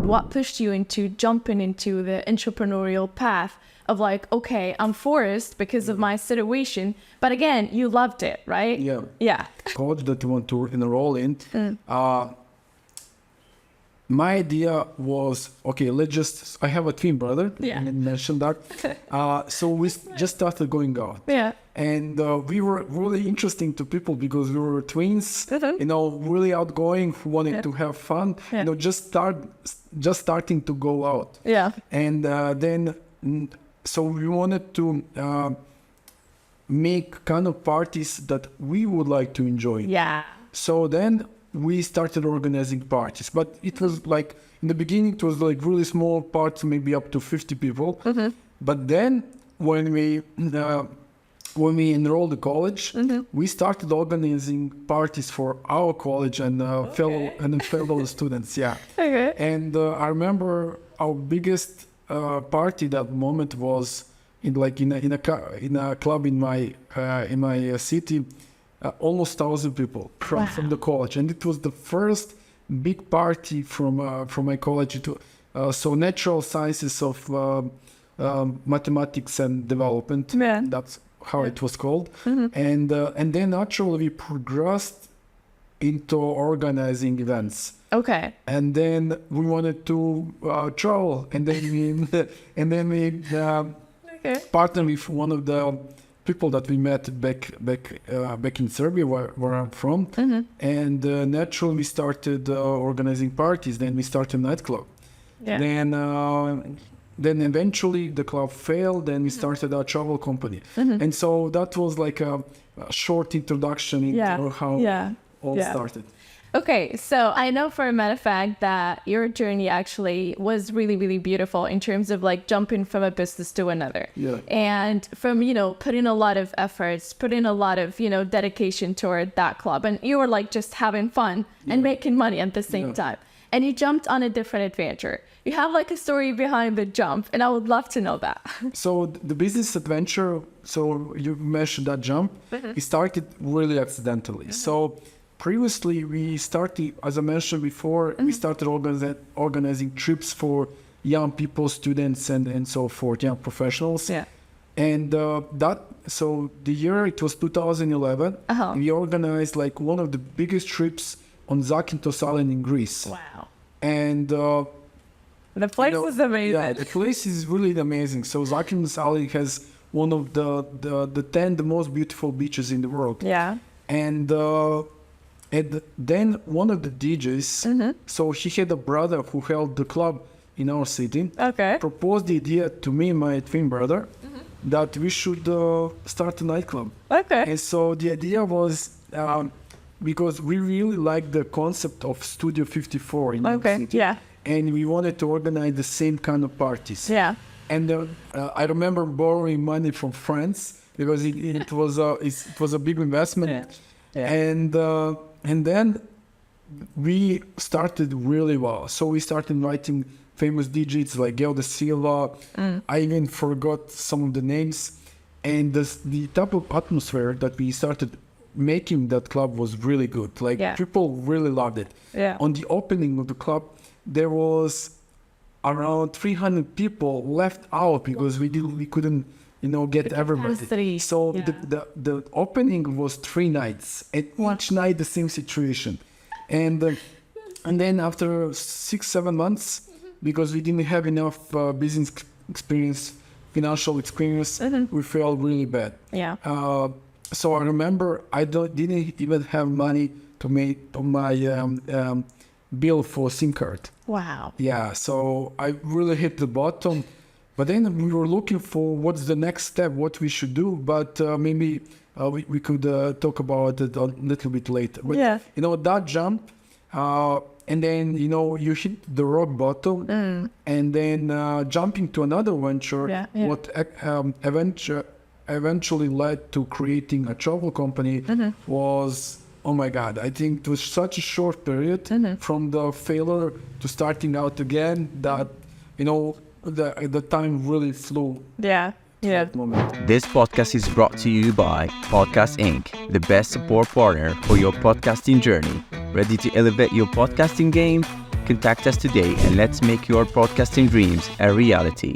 what pushed you into jumping into the entrepreneurial path of like, okay, I'm forced because of my situation, but again, you loved it, right? Yeah. College that you want to enroll in. My idea was, okay, I have a twin brother. Yeah. I didn't mention that. So we just started going out. Yeah. And we were really interesting to people because we were twins, really outgoing, who wanted to have fun, just starting to go out. Yeah. And so we wanted to make kind of parties that we would like to enjoy. Yeah. So then we started organizing parties, but it was like, in the beginning, it was like really small parties, maybe up to 50 people. But then when we enrolled in college, we started organizing parties for our college and fellow students. Yeah. Okay. And I remember our biggest party that moment was in a club in my city. Almost 1,000 people from the college, and it was the first big party from my college. So natural sciences of mathematics and development. Yeah. That's how it was called. And then actually we progressed into organizing events. Okay. And then we wanted to travel, and then we partnered with one of the people that we met back in Serbia, where I'm from, and naturally we started organizing parties. Then we started a nightclub. Yeah. Then eventually the club failed. Then we started our travel company, and so that was like a short introduction into how all started. Okay, so I know for a matter of fact that your journey actually was really, really beautiful in terms of like jumping from a business to another. Yeah. And from, putting a lot of efforts, putting a lot of, dedication toward that club. And you were like just having fun and making money at the same time. And you jumped on a different adventure. You have like a story behind the jump, and I would love to know that. So the business adventure, so you mentioned that jump, it started really accidentally. So previously, we started, as I mentioned before, we started organizing trips for young people, students, and so forth, young professionals. Yeah. And so the year, it was 2011, we organized like one of the biggest trips on Zakynthos Island in Greece. Wow. And the place is amazing. Yeah, the place is really amazing. So Zakynthos Island has one of the 10 most beautiful beaches in the world. Yeah. And then one of the DJs, so he had a brother who held the club in our city, proposed the idea to me and my twin brother that we should start a nightclub. Okay. And so the idea was, because we really liked the concept of Studio 54 in our city. Yeah. And we wanted to organize the same kind of parties. Yeah. And I remember borrowing money from friends because it was a big investment. Yeah. And then we started really well. So we started inviting famous DJs like Gail Da Silva. I even forgot some of the names. And the type of atmosphere that we started making that club was really good. Like people really loved it. Yeah. On the opening of the club, there was around 300 people left out because we couldn't get everybody. So the opening was 3 nights, and each night the same situation. And then after 6-7 months, because we didn't have enough business experience, financial experience, we felt really bad. Yeah. So I remember I didn't even have money to make my bill for SIM card. Wow. Yeah, so I really hit the bottom. But then we were looking for what's the next step, what we should do. But maybe we could talk about it a little bit later. But, that jump, and then, you hit the rock bottom, and then jumping to another venture, what eventually led to creating a travel company was, oh my God, I think it was such a short period from the failure to starting out again that, the time really flew. Yeah. That moment. This podcast is brought to you by Podcast Inc., the best support partner for your podcasting journey. Ready to elevate your podcasting game? Contact us today and let's make your podcasting dreams a reality.